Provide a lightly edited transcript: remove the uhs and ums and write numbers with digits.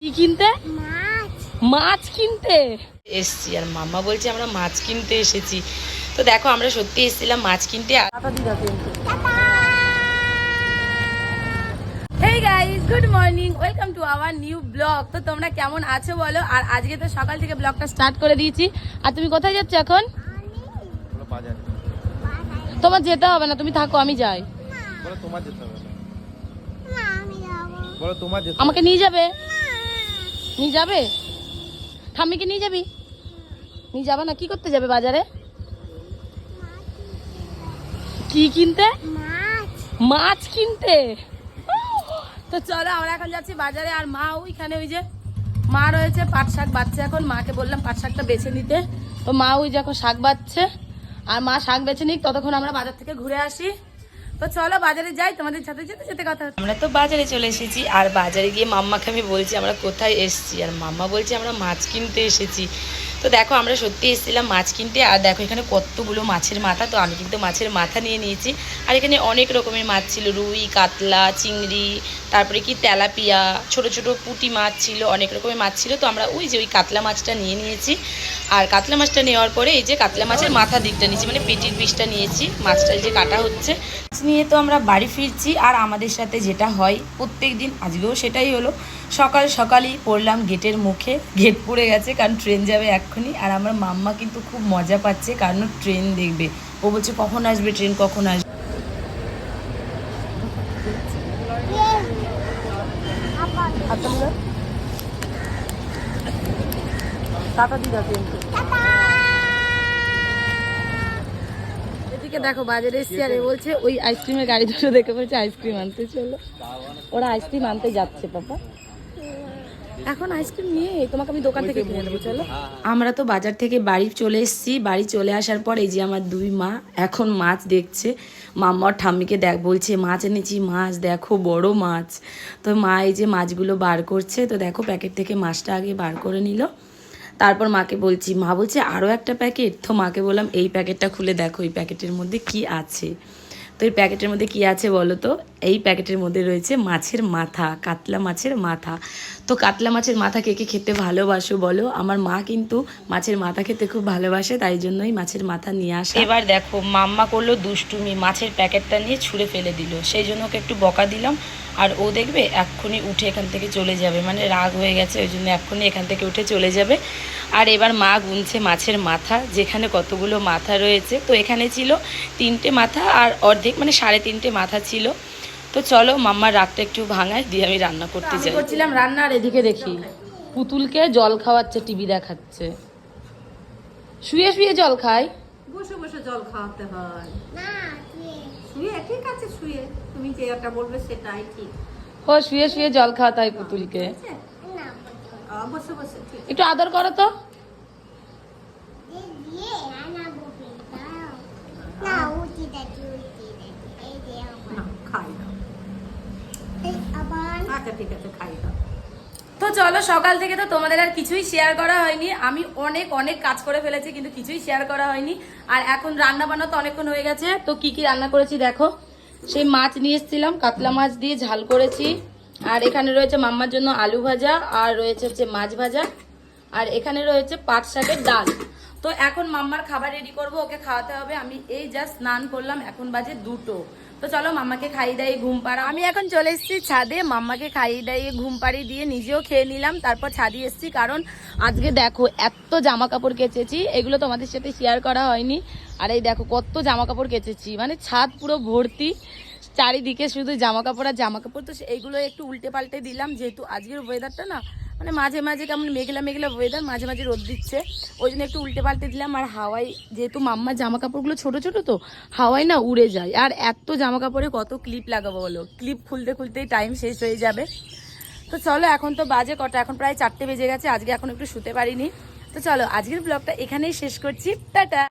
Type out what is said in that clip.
কি কিনতে? মাছ কিনতে এসছি। আর মাম্মা বলছে আমরা মাছ কিনতে এসেছি। তো দেখো আমরা সত্যি এসেছিলাম মাছ কিনতে। Hey guys, good morning, welcome to our new blog. তো তোমরা কেমন আছো বলো। আর আজকে তো সকাল থেকে ব্লগটা স্টার্ট করে দিয়েছি। আর তুমি কোথায় যাচ্ছ এখন? তোমার যেতে হবে না, তুমি থাকো, আমি যাই। আমাকে নিয়ে যাবে? নিয়ে যাবে? ঠাম্মিকে নিয়ে যাবি? নিয়ে যাবে না? কি করতে যাবে বাজারে? কি কিনতে? মাছ কিনতে। তো চলো আমরা এখন যাচ্ছি বাজারে। আর মা ওইখানে, ওই যে মা রয়েছে, পাট শাক বাচ্ছে। এখন মাকে বললাম পাট শাকটা বেছে নিতে। তো মা ওই যে এখন শাক বাচ্ছে। আর মা শাক বেছে নিক, ততক্ষণ আমরা বাজার থেকে ঘুরে আসি। তো চলো বাজারে যাই, তোমাদের সাথে যেতে যেতে কথা। আমরা তো বাজারে চলে এসেছি। আর বাজারে গিয়ে মাম্মাকে আমি বলছি আমরা কোথায় এসেছি। আর মাম্মা বলছে আমরা মাছ কিনতে এসেছি। তো দেখো আমরা সত্যি এসেছিলাম মাছ কিনতে। আর দেখো এখানে কতগুলো মাছের মাথা। তো আমি কিন্তু মাছের মাথা নিয়ে নিয়েছি। আর এখানে অনেক রকমের মাছ ছিল, রুই, কাতলা, চিংড়ি, তারপরে কি তেলাপিয়া, ছোট ছোট পুঁটি মাছ ছিল, অনেক রকমের মাছ ছিল। তো আমরা ওই যে ওই কাতলা মাছটা নিয়ে নিয়েছি। আর কাতলা মাছটা নেওয়ার পরে এই যে কাতলা মাছের মাথার দিকটা নিয়েছি, মানে পেটির পিসটা নিয়েছি। মাছটা যে কাটা হচ্ছে নিয়ে তো আমরা বাড়ি ফিরছি। আর আমাদের সাথে যেটা হয় প্রত্যেক দিন, আজকেও সেটাই হলো। সকাল সকালই পড়লাম গেটের মুখে। গেট পড়ে গেছে কারণ ট্রেন যাবে এক্ষুনি। আর আমার মাম্মা কিন্তু খুব মজা পাচ্ছে কারণ ট্রেন দেখবে। ও বলছে কখন আসবে ট্রেন, কখন আসবে। এদিকে দেখো বাজারে এসছি। আর বলছে ওই আইসক্রিমের গাড়ি দুটো দেখে বলছে আইসক্রিম আনতে চলো। ওরা আইসক্রিম আনতে যাচ্ছে পাপা। এখন আইসক্রিম নিয়ে তোমাকে আমি দোকান থেকে কিনে দেবো, চলো। আমরা তো বাজার থেকে বাড়ি চলে এসেছি। বাড়ি চলে আসার পর এই যে আমার দুই মা এখন মাছ দেখছে। মাম্মা ঠাম্মিকে বলছে মাছ এনেছি, মাছ দেখো বড় মাছ। তো মা এই যে মাছগুলো বার করছে। তো দেখো প্যাকেট থেকে মাছটা আগে বার করে নিল। তারপর মাকে বলছি, মা বলছে আরও একটা প্যাকেট। তো মাকে বললাম এই প্যাকেটটা খুলে দেখো এই প্যাকেটের মধ্যে কি আছে। তো এই প্যাকেটের মধ্যে কি আছে বলো তো? এই প্যাকেটের মধ্যে রয়েছে মাছের মাথা, কাতলা মাছের মাথা। তো কাতলা মাছের মাথা কে কে খেতে ভালোবাসো বলো? আমার মা কিন্তু মাছের মাথা খেতে খুব ভালোবাসে, তাই জন্যই মাছের মাথা নিয়ে আসে। এবার দেখো মাম্মা করলো দুষ্টুমি, মাছের প্যাকেটটা নিয়ে ছুঁড়ে ফেলে দিল। সেই জন্য ওকে একটু বকা দিলাম। আর ও দেখবে এক্ষুনি উঠে এখান থেকে চলে যাবে, মানে রাগ হয়ে গেছে, ওই জন্য এক্ষুনি এখান থেকে উঠে চলে যাবে। আর এবার মা গুনছে মাছের মাথা, যেখানে কতগুলো মাথা রয়েছে। তো এখানে ছিল 3টে মাথা আর অর্ধেক, মানে 3.5 মাথা ছিল। তো চলো মাম্মার রাগটা একটু ভাঙায় দিয়ে আমি রান্না করতে যাই। করছিলাম রান্না। আর এদিকে দেখি পুতুলকে জল খাওয়াচ্ছে, টিভি দেখাচ্ছে। শুয়ে শুয়ে জল খায়? বসে বসে জল খাওয়াতে হয় না, শুয়ে। ঠিক আছে শুয়ে, তুমি যেটা বলবে সেটাই ঠিক। ও শুয়ে শুয়ে জল খাওয়াতে হয় পুতুলকে? বসে বসে ঠিক। একটু আদর করো তো। আচ্ছা ঠিক আছে, খাই দাও। তো চলো সকাল থেকে তো তোমাদের আর কিছুই শেয়ার করা হয়নি। আমি অনেক অনেক কাজ করে ফেলেছি কিন্তু কিছুই শেয়ার করা হয়নি। আর এখন রান্না বান্না তো অনেকক্ষণ হয়ে গেছে। তো কি কি রান্না করেছি দেখো। সেই মাছ নিয়ে এসেছিলাম, কাতলা মাছ দিয়ে ঝাল করেছি। আর এখানে রয়েছে মাম্মার জন্য আলু ভাজা, আর রয়েছে হচ্ছে মাছ ভাজা, আর এখানে রয়েছে পাট শাকের ডাল। তো এখন মাম্মার খাবার রেডি করব, ওকে খাওয়াতে হবে। আমি এই জাস্ট স্নান করলাম, এখন বাজে 2টো। তো চলো মাম্মাকে খাইয়ে দাইয়ে ঘুম পাড়া। আমি এখন চলে এসেছি ছাদে, মাম্মাকে খাইয়ে দাইয়ে ঘুম পাড়িয়ে দিয়ে নিজেও খেয়ে নিলাম। তারপর ছাদে এসেছি কারণ আজকে দেখো এত জামা কাপড় কেচেছি, এগুলো তোমাদের সাথে শেয়ার করা হয়নি। আর এই দেখো কত জামা কাপড় কেচেছি, মানে ছাদ পুরো ভর্তি, চারিদিকে শুধু জামা কাপড় আর জামা কাপড়। তো এইগুলো একটু উল্টে পাল্টে দিলাম, যেহেতু আজকের ওয়েদারটা না মানে মাঝে মাঝে কেমন মেঘলা মেঘলা ওয়েদার, মাঝে মাঝে রোদ দিচ্ছে, ওই জন্য একটু উল্টে পাল্টে দিলাম। আর হাওয়ায় যেহেতু মাম্মার জামা কাপড়গুলো ছোট ছোট, তো হাওয়ায় না উড়ে যায়। আর এত জামা কাপড়ে কত ক্লিপ লাগাবো বলো, ক্লিপ খুলতে খুলতেই টাইম শেষ হয়ে যাবে। তো চলো এখন তো বাজে কটা, এখন প্রায় 4টে বেজে গেছে। আজকে এখন একটু শুতে পারিনি। তো চলো আজকের ব্লগটা এখানেই শেষ করছি, টাটা।